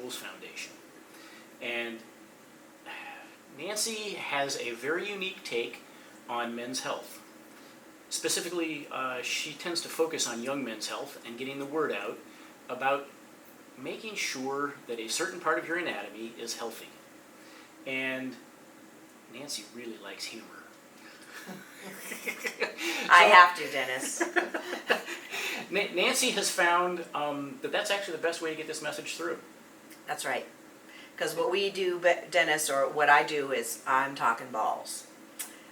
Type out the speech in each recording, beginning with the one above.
Jewels Foundation. And Nancy has a very unique take on men's health. Specifically, she tends to focus on young men's health and getting the word out about making sure that a certain part of your anatomy is healthy. And Nancy really likes humor. I have to, Dennis. Nancy has found that that's actually the best way to get this message through. That's right. Because what we do, Dennis, or what I do is I'm talking balls.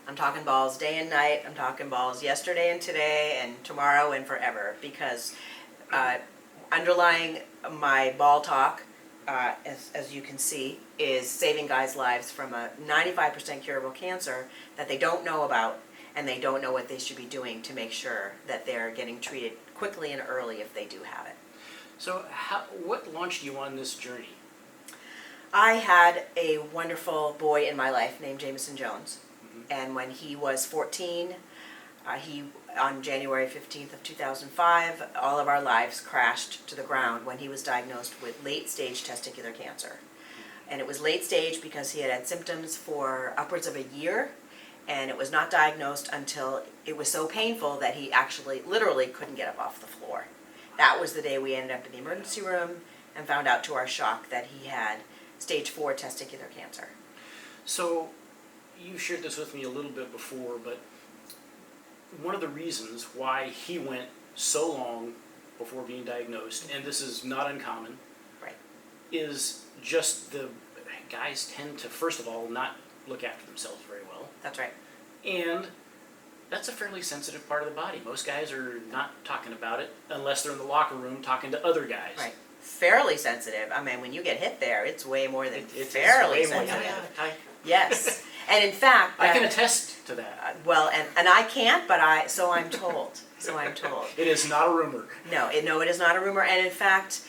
I'm talking balls day and night. I'm talking balls yesterday and today and tomorrow and forever. Because underlying my ball talk, as you can see, is saving guys' lives from a 95% curable cancer that they don't know about, and they don't know what they should be doing to make sure that they're getting treated quickly and early if they do have it. So what launched you on this journey? I had a wonderful boy in my life named Jaimeson Jones. And when he was 14, on January 15th of 2005, all of our lives crashed to the ground when he was diagnosed with late-stage testicular cancer. And it was late stage because he had had symptoms for upwards of a year, and it was not diagnosed until it was so painful that he actually literally couldn't get up off the floor. That was the day we ended up in the emergency room and found out to our shock that he had stage 4 testicular cancer. So you shared this with me a little bit before, but one of the reasons why he went so long before being diagnosed, and this is not uncommon, right, is just the guys tend to, first of all, not look after themselves very well. That's right. And that's a fairly sensitive part of the body. Most guys are not talking about it unless they're in the locker room talking to other guys. Right. Fairly sensitive. I mean, when you get hit there, it's way more than It's fairly way more sensitive. than Yes. And in fact, I can attest to that. well, and I can't, but so I'm told. So I'm told. It is not a rumor. No, it is not a rumor. And in fact,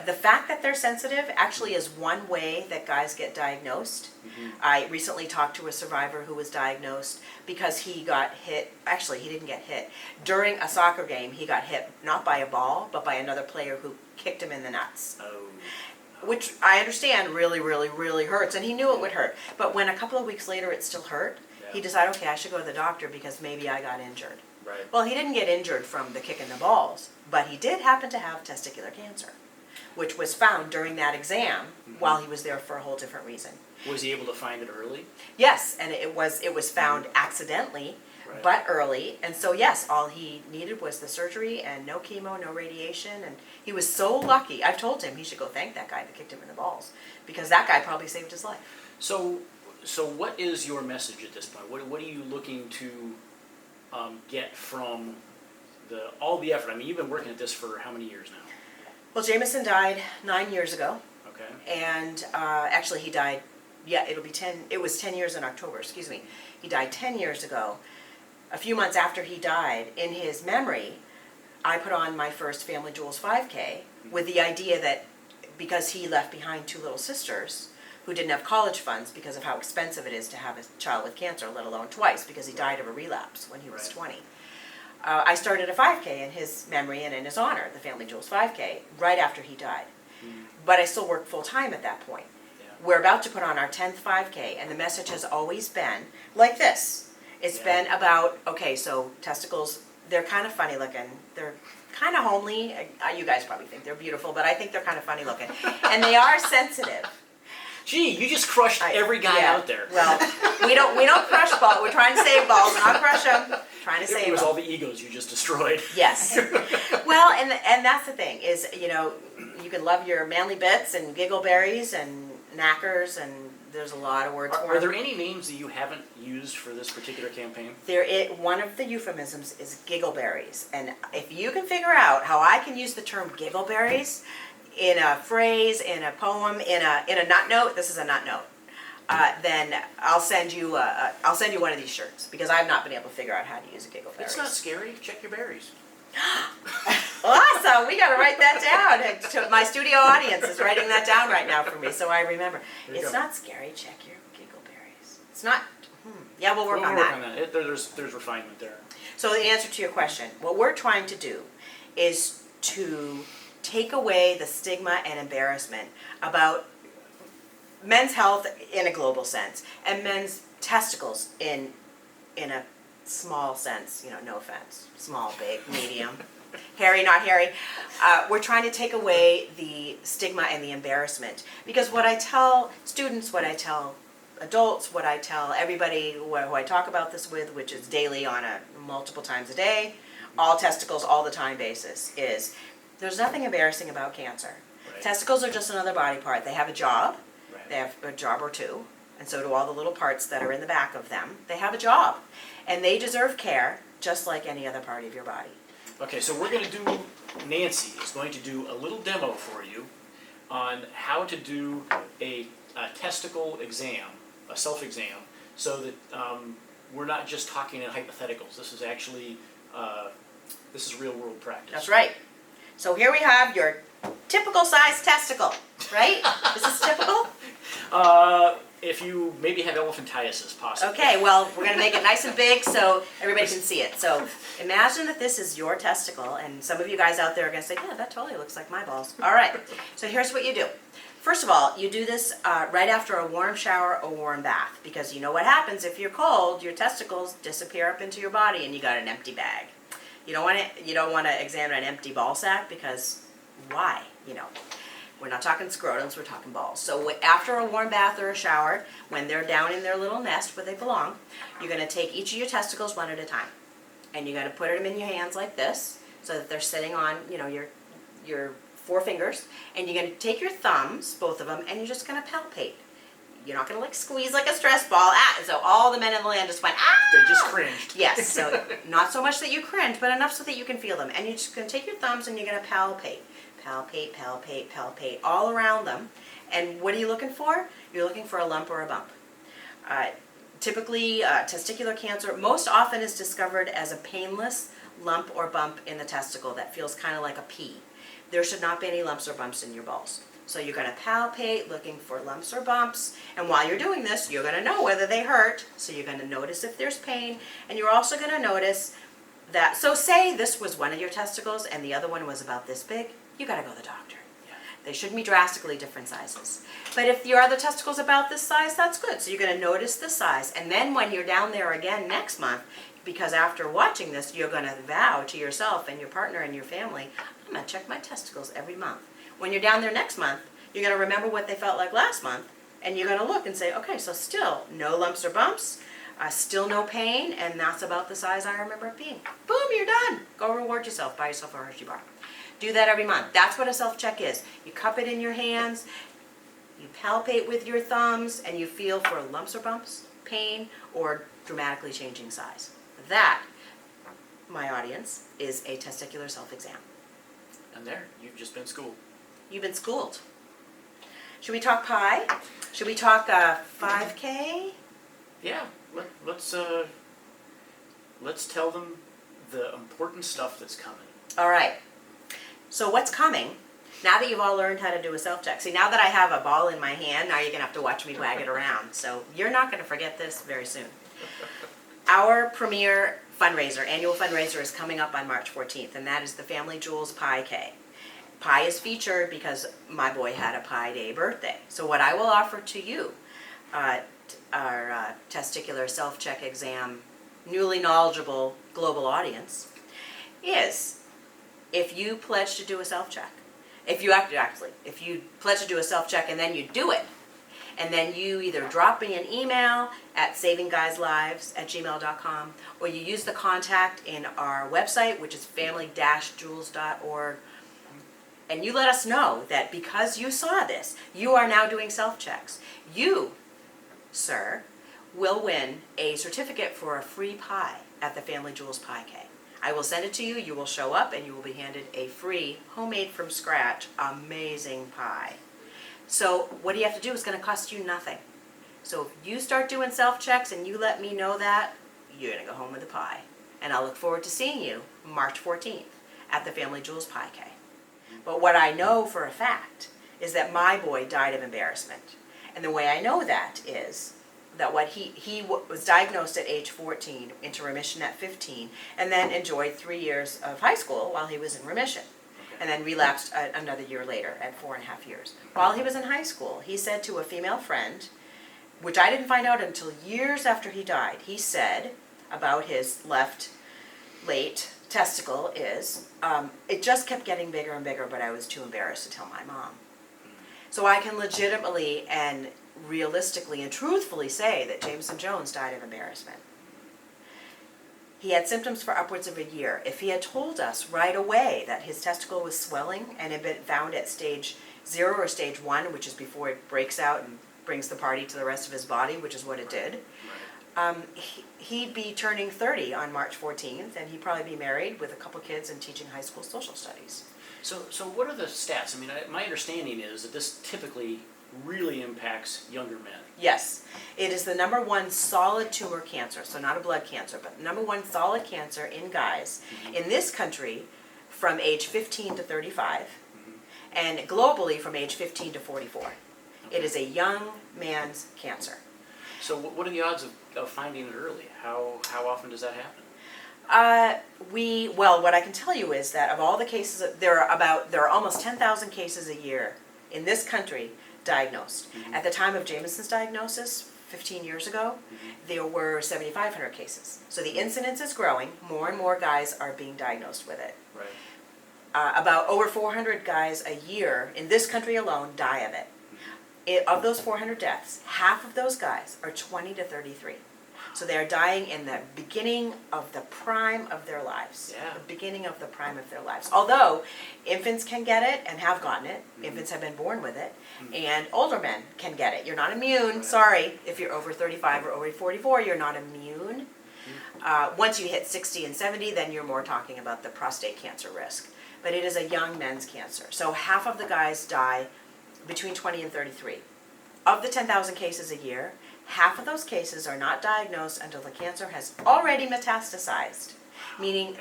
the fact that they're sensitive actually is one way that guys get diagnosed. Mm-hmm. I recently talked to a survivor who was diagnosed because he got hit. Actually, he didn't get hit. During a soccer game, he got hit not by a ball, but by another player who kicked him in the nuts. Oh. Which I understand really, really, really hurts, and he knew it would hurt. But when a couple of weeks later it still hurt, he decided, okay, I should go to the doctor because maybe I got injured. Right. Well, he didn't get injured from the kick in the balls, but he did happen to have testicular cancer, which was found during that exam while he was there for a whole different reason. Was he able to find it early? Yes, and it was found accidentally, Right. but early. And so yes, all he needed was the surgery and no chemo, no radiation, and he was so lucky. I've told him he should go thank that guy that kicked him in the balls, because that guy probably saved his life. So what is your message at this point? What are you looking to get from all the effort? I mean, you've been working at this for how many years now? Well, Jaimeson died 9 years ago. Okay. And actually he died, it was 10 years in October, excuse me. He died 10 years ago. A few months after he died, in his memory, I put on my first Family Jewels 5K with the idea that because he left behind 2 little sisters who didn't have college funds because of how expensive it is to have a child with cancer, let alone twice, because he died of a relapse when he was 20. I started a 5K in his memory and in his honor, the Family Jewels 5K, right after he died. But I still worked full time at that point. Yeah. We're about to put on our 10th 5K, and the message has always been like this. It's been about, okay, so testicles, they're kind of funny looking. They're kind of homely. You guys probably think they're beautiful, but I think they're kind of funny looking. And they are sensitive. Gee, you just crushed every guy out there. Well, we don't crush balls. We're trying to save balls, and I'll crush them. Trying to save them. It was all the egos you just destroyed. Yes. Well, and that's the thing is, you can love your manly bits and giggleberries and knackers, and there's a lot of words for them. Are there any names that you haven't used for this particular campaign? One of the euphemisms is giggleberries, and if you can figure out how I can use the term giggleberries in a phrase, in a poem, in a nut note, this is a nut note, then I'll send you one of these shirts, because I've not been able to figure out how to use a giggleberry. It's not scary. Check your berries. Awesome! We got to write that down. My studio audience is writing that down right now for me, so I remember. It's not scary. Check your giggleberries. It's not. Yeah, we'll work on that. There's refinement there. So the answer to your question, what we're trying to do is to take away the stigma and embarrassment about men's health in a global sense and men's testicles in a small sense, no offense, small, big, medium, hairy, not hairy. We're trying to take away the stigma and the embarrassment, because what I tell students, what I tell adults, what I tell everybody who I talk about this with, which is daily on a multiple times a day, all testicles, all the time basis, is there's nothing embarrassing about cancer. Right. Testicles are just another body part. They have a job. Right. They have a job or two, and so do all the little parts that are in the back of them. They have a job, and they deserve care just like any other part of your body. Okay, so we're going to do, Nancy is going to do a little demo for you on how to do a testicle exam, a self-exam, so that we're not just talking in hypotheticals. This is actually, this is real-world practice. That's right. So here we have your typical size testicle, right? Is this typical? If you maybe have elephantiasis, possibly. Okay, well, we're going to make it nice and big so everybody can see it. So imagine that this is your testicle, and some of you guys out there are going to say, yeah, that totally looks like my balls. All right, so here's what you do. First of all, you do this right after a warm shower or warm bath, because you know what happens if you're cold, your testicles disappear up into your body and you got an empty bag. You don't want to examine an empty ball sack, because why? We're not talking scrotums, we're talking balls. So after a warm bath or a shower, when they're down in their little nest where they belong, you're going to take each of your testicles one at a time. And you're going to put them in your hands like this, so that they're sitting on, your 4 fingers. And you're going to take your thumbs, both of them, and you're just going to palpate. You're not going to squeeze like a stress ball. So all the men in the land just went, ah! They just cringed. Yes, so not so much that you cringe, but enough so that you can feel them. And you're just going to take your thumbs and you're going to palpate. Palpate, palpate, palpate, all around them. And what are you looking for? You're looking for a lump or a bump. Typically, testicular cancer most often is discovered as a painless lump or bump in the testicle that feels kind of like a pea. There should not be any lumps or bumps in your balls. So you're going to palpate, looking for lumps or bumps, and while you're doing this, you're going to know whether they hurt, so you're going to notice if there's pain, and you're also going to notice that, so say this was one of your testicles and the other one was about this big, you got to go to the doctor. Yeah. They shouldn't be drastically different sizes. But if your other testicle's about this size, that's good. So you're going to notice the size, and then when you're down there again next month, because after watching this, you're going to vow to yourself and your partner and your family, I'm going to check my testicles every month. When you're down there next month, you're going to remember what they felt like last month, and you're going to look and say, okay, so still no lumps or bumps, still no pain, and that's about the size I remember it being. Boom, you're done. Go reward yourself. Buy yourself a Hershey bar. Do that every month. That's what a self-check is. You cup it in your hands, you palpate with your thumbs, and you feel for lumps or bumps, pain, or dramatically changing size. That, my audience, is a testicular self-exam. And there, you've just been schooled. You've been schooled. Should we talk pie? Should we talk 5K? Yeah, let's tell them the important stuff that's coming. All right. So what's coming? Now that you've all learned how to do a self-check. See, now that I have a ball in my hand, now you're going to have to watch me wag it around. So you're not going to forget this very soon. Our premier fundraiser, annual fundraiser, is coming up on March 14th, and that is the Family Jewels Pie K. Pie is featured because my boy had a Pie Day birthday. So what I will offer to you, our testicular self-check exam, newly knowledgeable global audience, is if you pledge to do a self-check, if you pledge to do a self-check and then you do it, and then you either drop me an email at savingguyslives@gmail.com, or you use the contact in our website, which is family-jewels.org, and you let us know that because you saw this, you are now doing self-checks. You, sir, will win a certificate for a free pie at the Family Jewels Pie K. I will send it to you, you will show up, and you will be handed a free, homemade from scratch, amazing pie. So what do you have to do? It's going to cost you nothing. So if you start doing self-checks and you let me know that, you're going to go home with a pie. And I'll look forward to seeing you March 14th at the Family Jewels Pie K. But what I know for a fact is that my boy died of embarrassment. And the way I know that is that he was diagnosed at age 14, into remission at 15, and then enjoyed 3 years of high school while he was in remission. Okay. and then relapsed another year later at 4.5 years. While he was in high school, he said to a female friend, which I didn't find out until years after he died, he said about his late testicle is, it just kept getting bigger and bigger, but I was too embarrassed to tell my mom. So I can legitimately and realistically and truthfully say that Jaimeson Jones died of embarrassment. He had symptoms for upwards of a year. If he had told us right away that his testicle was swelling and had been found at stage 0 or stage 1, which is before it breaks out and brings the party to the rest of his body, which is what it did, he'd be turning 30 on March 14th, and he'd probably be married with a couple kids and teaching high school social studies. So what are the stats? I mean, my understanding is that this typically really impacts younger men. Yes, it is the number one solid tumor cancer, so not a blood cancer, but number one solid cancer in guys in this country from age 15 to 35, and globally from age 15 to 44. It is a young man's cancer. So what are the odds of finding it early? How often does that happen? What I can tell you is that of all the cases, there are almost 10,000 cases a year in this country diagnosed. At the time of Jameson's diagnosis, 15 years ago, there were 7,500 cases. So the incidence is growing. More and more guys are being diagnosed with it. Right. About over 400 guys a year in this country alone die of it. Of those 400 deaths, half of those guys are 20 to 33. So they are dying in the beginning of the prime of their lives. Yeah. The beginning of the prime of their lives. Although infants can get it and have gotten it. Infants have been born with it. And older men can get it. You're not immune. Sorry, if you're over 35 or over 44, you're not immune. Once you hit 60 and 70, then you're more talking about the prostate cancer risk. But it is a young men's cancer. So half of the guys die between 20 and 33. Of the 10,000 cases a year, half of those cases are not diagnosed until the cancer has already metastasized, meaning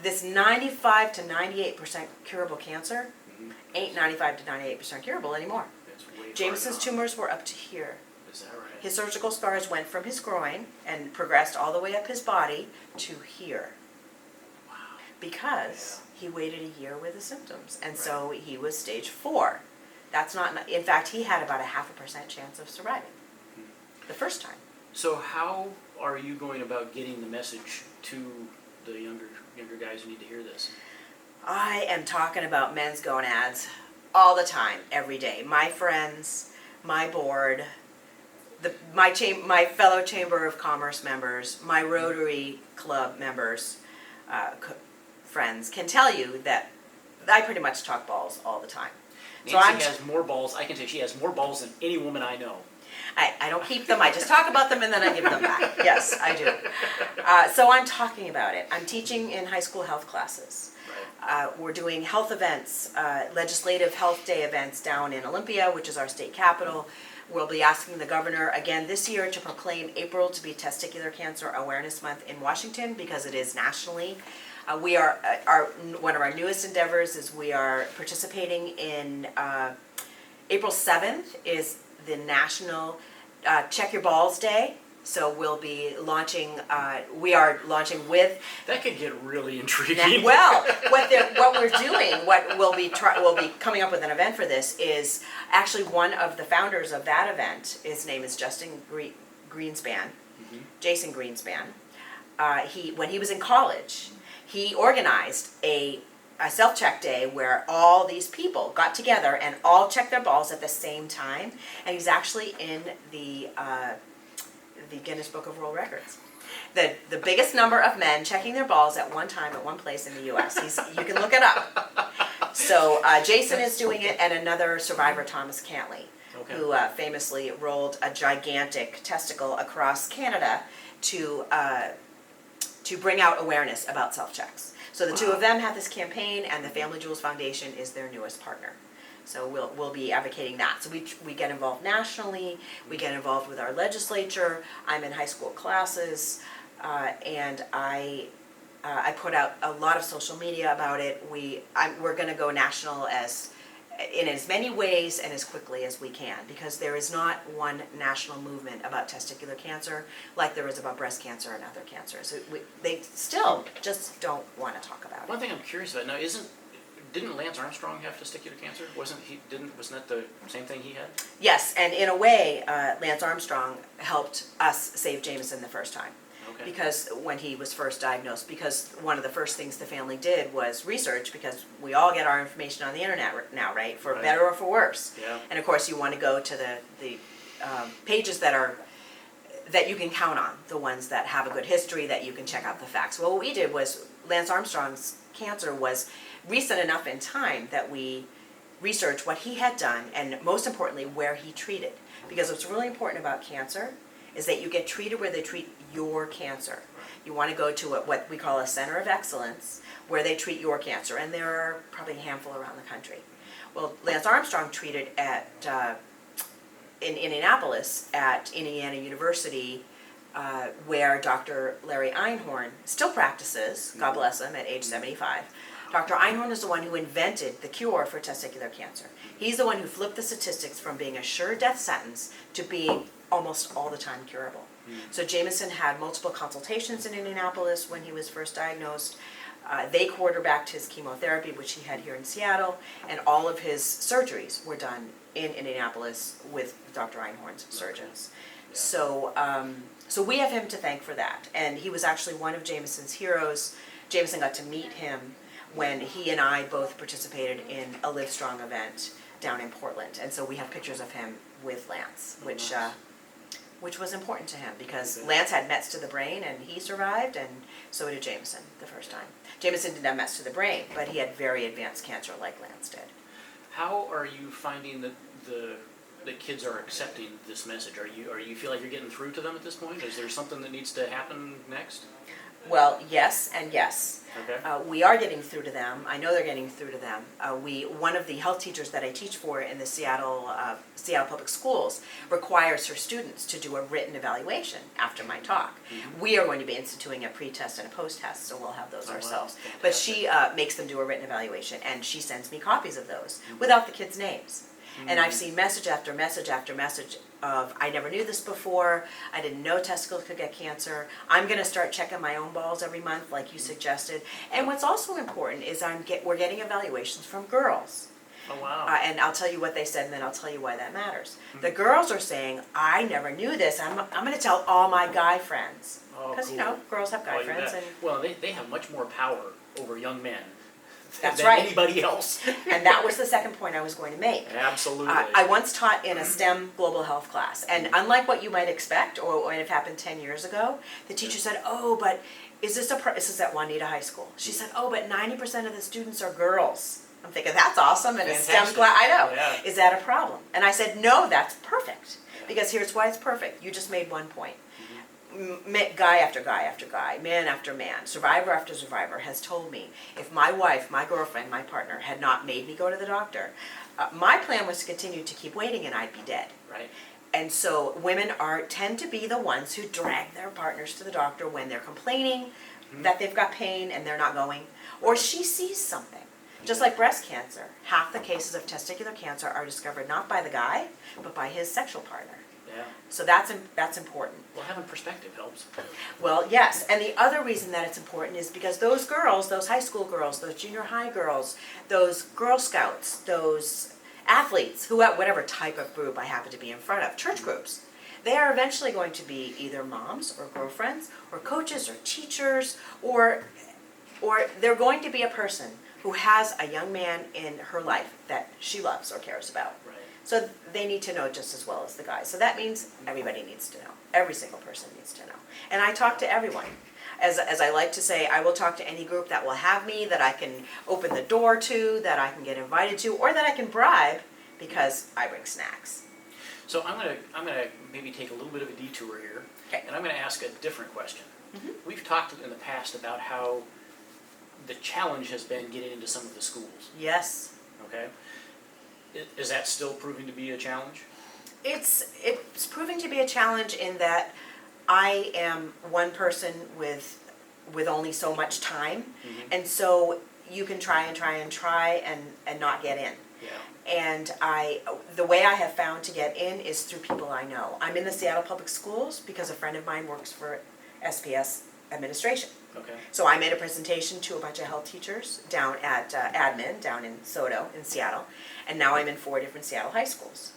this 95 to 98% curable cancer ain't 95 to 98% curable anymore. Jameson's tumors were up to here. Is that right? His surgical scars went from his groin and progressed all the way up his body to here. Wow. Because he waited a year with the symptoms, and so he was stage 4. That's not, in fact, he had about a 0.5% chance of surviving the first time. So how are you going about getting the message to the younger guys who need to hear this? I am talking about men's gonads all the time, every day. My friends, my board, my fellow Chamber of Commerce members, my Rotary Club members, friends can tell you that I pretty much talk balls all the time. Nancy has more balls. I can tell you she has more balls than any woman I know. I don't keep them. I just talk about them and then I give them back. Yes, I do. So I'm talking about it. I'm teaching in high school health classes. Right. We're doing health events, legislative health day events down in Olympia, which is our state capital. We'll be asking the governor again this year to proclaim April to be Testicular Cancer Awareness Month in Washington because it is nationally. We are one of our newest endeavors is we are participating in April 7th is the National Check Your Balls Day. So we'll be launching. We are launching with. That could get really intriguing. Well, what we're doing, what we'll be coming up with an event for this is actually one of the founders of that event. His name is Greenspan, Jason Greenspan. When he was in college, he organized a self-check day where all these people got together and all checked their balls at the same time, and he's actually in the Guinness Book of World Records. The biggest number of men checking their balls at one time at one place in the U.S. You can look it up. So Jason is doing it, and another survivor, Thomas Cantley, who famously rolled a gigantic testicle across Canada to bring out awareness about self-checks. So the two of them have this campaign, and the Family Jewels Foundation is their newest partner. So we'll be advocating that. So we get involved nationally, we get involved with our legislature. I'm in high school classes, and I put out a lot of social media about it. We're going to go national in as many ways and as quickly as we can, because there is not one national movement about testicular cancer like there is about breast cancer and other cancers. They still just don't want to talk about it. One thing I'm curious about now didn't Lance Armstrong have testicular cancer? Wasn't that the same thing he had? Yes, and in a way, Lance Armstrong helped us save Jaimeson the first time. Okay. Because when he was first diagnosed, because one of the first things the family did was research, because we all get our information on the internet now, right? For Right. better or for worse. Yeah. And of course, you want to go to the pages that you can count on, the ones that have a good history, that you can check out the facts. Well, what we did was, Lance Armstrong's cancer was recent enough in time that we researched what he had done, and most importantly, where he treated. Because what's really important about cancer is that you get treated where they treat your cancer. You want to go to what we call a center of excellence, where they treat your cancer, and there are probably a handful around the country. Well, Lance Armstrong treated in Indianapolis at Indiana University, where Dr. Larry Einhorn still practices, God bless him, at age 75. Dr. Einhorn is the one who invented the cure for testicular cancer. He's the one who flipped the statistics from being a sure death sentence to being almost all the time curable. So Jaimeson had multiple consultations in Indianapolis when he was first diagnosed. They quarterbacked his chemotherapy, which he had here in Seattle, and all of his surgeries were done in Indianapolis with Dr. Einhorn's surgeons. Yeah. So we have him to thank for that. And he was actually one of Jameson's heroes. Jaimeson got to meet him when he and I both participated in a Livestrong event down in Portland. And so we have pictures of him with Lance, which was important to him, because Lance had Mets to the brain and he survived, and so did Jaimeson the first time. Jaimeson didn't have Mets to the brain, but he had very advanced cancer like Lance did. How are you finding that the kids are accepting this message? Are you feel like you're getting through to them at this point? Is there something that needs to happen next? Well, yes and yes. Okay. We are getting through to them. I know they're getting through to them. One of the health teachers that I teach for in the Seattle Public Schools requires her students to do a written evaluation after my talk. Mm-hmm. We are going to be instituting a pre-test and a post-test, so we'll have those Oh, wow. ourselves. Fantastic. But she makes them do a written evaluation, and she sends me copies of those without the kids' names. And I've seen message after message after message of, I never knew this before, I didn't know testicles could get cancer, I'm going to start checking my own balls every month like you suggested. And what's also important is we're getting evaluations from girls. Oh, wow. And I'll tell you what they said, and then I'll tell you why that matters. The girls are saying, I never knew this, I'm going to tell all my guy friends. Oh, Because, cool. girls have guy Oh, you friends. bet. And Well, they have much more power over young men That's than right. anybody else. And that was the second point I was going to make. Absolutely. I once taught in a STEM global health class, and unlike what you might expect, or what had happened 10 years ago, the teacher said, oh, but this is at Juanita High School. She said, oh, but 90% of the students are girls. I'm thinking, that's awesome, in a STEM Fantastic. class, I know. Yeah. Is that a problem? And I said, no, that's perfect. Yeah. Because here's why it's perfect. You just made one point. Guy after guy after guy, man after man, survivor after survivor has told me, if my wife, my girlfriend, my partner had not made me go to the doctor, my plan was to continue to keep waiting and I'd be dead. Right. And so women tend to be the ones who drag their partners to the doctor when they're complaining that they've got pain and they're not going, or she sees something. Just like breast cancer, half the cases of testicular cancer are discovered not by the guy, but by his sexual partner. Yeah. So that's important. Well, having perspective helps. Well, yes, and the other reason that it's important is because those girls, those high school girls, those junior high girls, those Girl Scouts, those athletes, whatever type of group I happen to be in front of, church groups, they are eventually going to be either moms or girlfriends or coaches or teachers, or they're going to be a person who has a young man in her life that she loves or cares about. Right. So they need to know just as well as the guys. So that means everybody needs to know. Every single person needs to know. And I talk to everyone. As I like to say, I will talk to any group that will have me, that I can open the door to, that I can get invited to, or that I can bribe because I bring snacks. So I'm gonna maybe take a little bit of a detour here, Okay. and I'm gonna ask a different question. Mhm. We've talked in the past about how the challenge has been getting into some of the schools. Yes. Okay. Is that still proving to be a challenge? It's proving to be a challenge in that I am one person with only so much time, and so you can try and not get in. Yeah. And the way I have found to get in is through people I know. I'm in the Seattle Public Schools because a friend of mine works for SPS administration. Okay. So I made a presentation to a bunch of health teachers down at admin down in Soto in Seattle, and now I'm in 4 different Seattle high schools.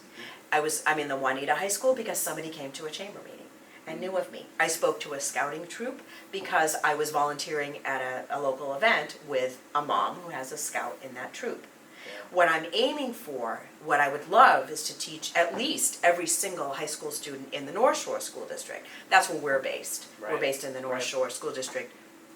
I'm in the Juanita High School because somebody came to a chamber meeting and knew of me. I spoke to a scouting troop because I was volunteering at a local event with a mom who has a scout in that troop. What I'm aiming for, what I would love, is to teach at least every single high school student in the North Shore School District. That's where we're based. Right. We're based in the North Right. Shore School District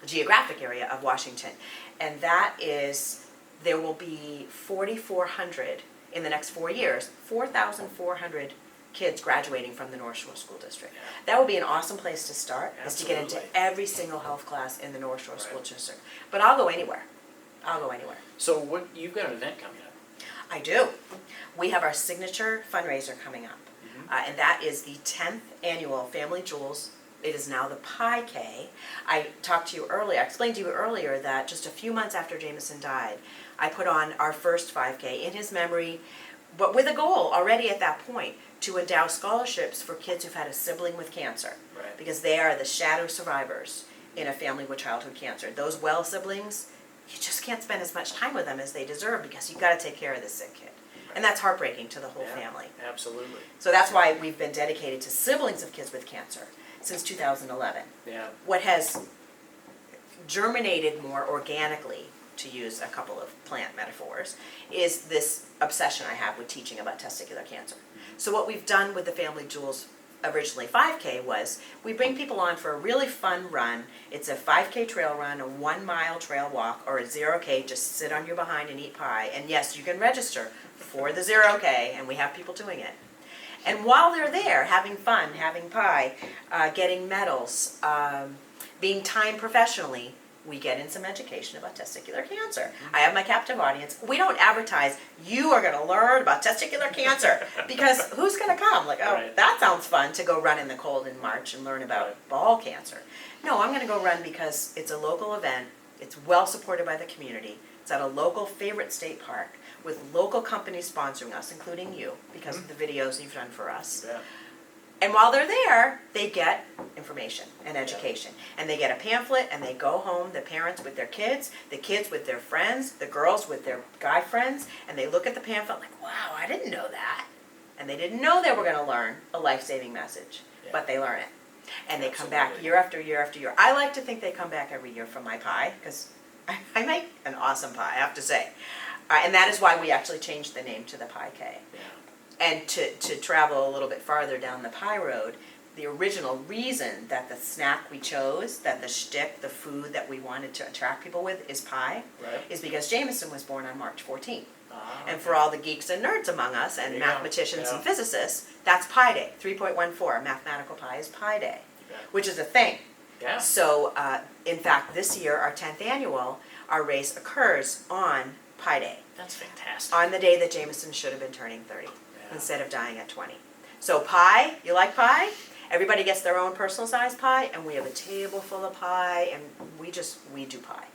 geographic area of Washington. And that is, there will be 4,400 in the next 4 years, 4,400 kids graduating from the North Shore School District. Yeah. That would be an awesome place to start, is to get into Absolutely. every single health class in the North Shore School Right. District. But I'll go anywhere. I'll go anywhere. So you've got an event coming up. I do. We have our signature fundraiser coming up, and that is the 10th annual Family Jewels. It is now the Pi K. I talked to you earlier, I explained to you earlier that just a few months after Jaimeson died, I put on our first 5K in his memory, but with a goal already at that point to endow scholarships for kids who've had a sibling with cancer, Right. because they are the shadow survivors in a family with childhood cancer. Those well siblings, you just can't spend as much time with them as they deserve because you've got to take care of the sick kid. And that's heartbreaking to the whole Yeah, family. Absolutely. So that's why we've been dedicated to siblings of kids with cancer since 2011. Yeah. What has germinated more organically, to use a couple of plant metaphors, is this obsession I have with teaching about testicular cancer. So what we've done with the Family Jewels, originally 5K, was we bring people on for a really fun run. It's a 5K trail run, a 1 mile trail walk, or a 0K, just sit on your behind and eat pie. And yes, you can register for the 0K, and we have people doing it. And while they're there, having fun, having pie, getting medals, being timed professionally, we get in some education about testicular cancer. I have my captive audience. We don't advertise, you are going to learn about testicular cancer, because who's going to come? Like, oh, Right. that sounds fun to go run in the cold in March and learn about Right. ball cancer. No, I'm going to go run because it's a local event. It's well supported by the community. It's at a local favorite state park with local companies sponsoring us, including you, because of the videos you've done for us. Yeah. And while they're there, they get information and education. And they get a pamphlet, and they go home, the parents with their kids, the kids with their friends, the girls with their guy friends, and they look at the pamphlet like, wow, I didn't know that. And they didn't know they were going to learn a life-saving message, Yeah. but they learn it. And they come back Absolutely. year after year after year. I like to think they come back every year for my pie, because I make an awesome pie, I have to say. And that is why we actually changed the name to the Pi K. Yeah. And to travel a little bit farther down the pie road, the original reason that the snack we chose, that the shtick, the food that we wanted to attract people with is pie, Right. is because Jaimeson was born on March 14th. Ah, And for all the geeks and nerds among us, There and you go. mathematicians Yeah. and physicists, that's Pi Day. 3.14, mathematical pi is Pi Day, Yeah. which is a thing. Yeah. So, in fact, this year, our 10th annual, our race occurs on Pi Day, That's fantastic. on the day that Jaimeson should have been turning 30. Yeah. Instead of dying at 20. So pie, you like pie? Everybody gets their own personal size pie, and we have a table full of pie, and we do pie.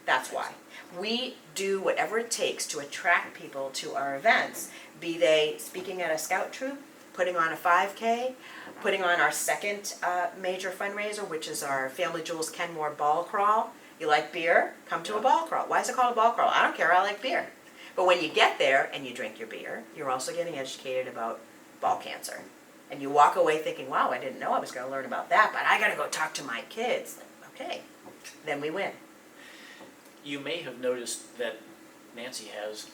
That's why. We do whatever it takes to attract people to our events, be they speaking at a scout troop, putting on a 5K, putting on our second major fundraiser, which is our Family Jewels Kenmore Ball Crawl. You like beer? Come to a ball crawl. Why is it called a ball crawl? I don't care, I like beer. But when you get there and you drink your beer, you're also getting educated about ball cancer. And you walk away thinking, wow, I didn't know I was going to learn about that, but I got to go talk to my kids. Okay, then we win. You may have noticed that Nancy has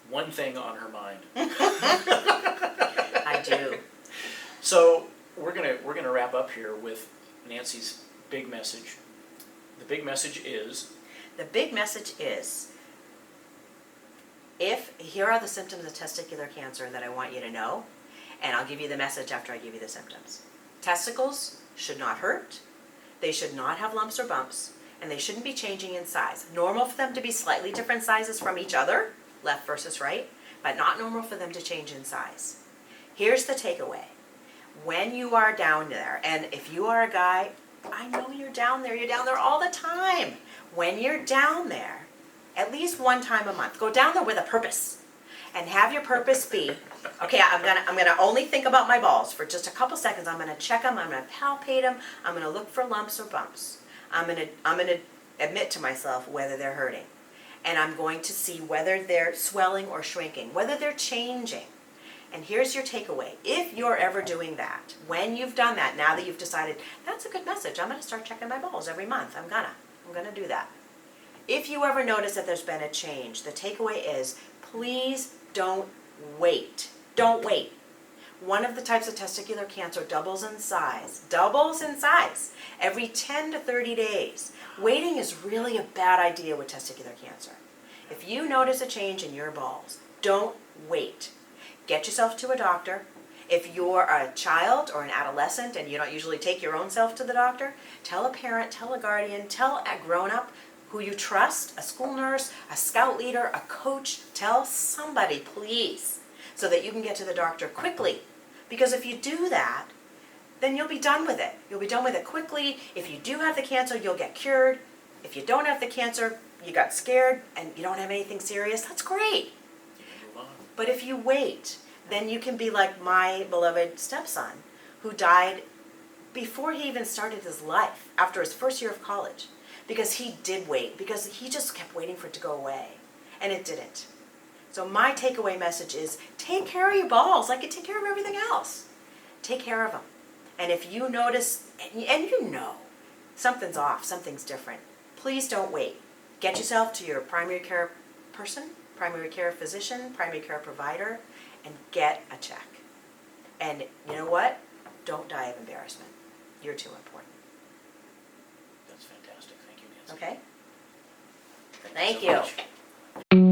one thing on her mind. I do. So we're gonna wrap up here with Nancy's big message. The big message is, The big message is, here are the symptoms of testicular cancer that I want you to know, and I'll give you the message after I give you the symptoms. Testicles should not hurt, they should not have lumps or bumps, and they shouldn't be changing in size. Normal for them to be slightly different sizes from each other, left versus right, but not normal for them to change in size. Here's the takeaway. When you are down there, and if you are a guy, I know you're down there all the time. When you're down there, at least one time a month, go down there with a purpose. And have your purpose be, okay, I'm gonna only think about my balls for just a couple seconds. I'm gonna check them, I'm gonna palpate them, I'm gonna look for lumps or bumps. I'm gonna admit to myself whether they're hurting. And I'm going to see whether they're swelling or shrinking, whether they're changing. And here's your takeaway. If you're ever doing that, when you've done that, now that you've decided, that's a good message, I'm gonna start checking my balls every month, I'm gonna do that. If you ever notice that there's been a change, the takeaway is, please don't wait. Don't wait. One of the types of testicular cancer doubles in size, every 10 to 30 days. Waiting is really a bad idea with testicular cancer. If you notice a change in your balls, don't wait. Get yourself to a doctor. If you're a child or an adolescent and you don't usually take your own self to the doctor, tell a parent, tell a guardian, tell a grown-up who you trust, a school nurse, a scout leader, a coach, tell somebody, please, so that you can get to the doctor quickly. Because if you do that, then you'll be done with it. You'll be done with it quickly. If you do have the cancer, you'll get cured. If you don't have the cancer, you got scared and you don't have anything serious, that's great. But if you wait, then you can be like my beloved stepson, who died before he even started his life, after his first year of college, because he did wait, because he just kept waiting for it to go away, and it didn't. So my takeaway message is, take care of your balls like you take care of everything else. Take care of them. And if you notice, and you know, something's off, something's different, please don't wait. Get yourself to your primary care person, primary care physician, primary care provider, and get a check. And you know what? Don't die of embarrassment. You're too important. That's fantastic. Thank you, Nancy. Okay? Thank you so much.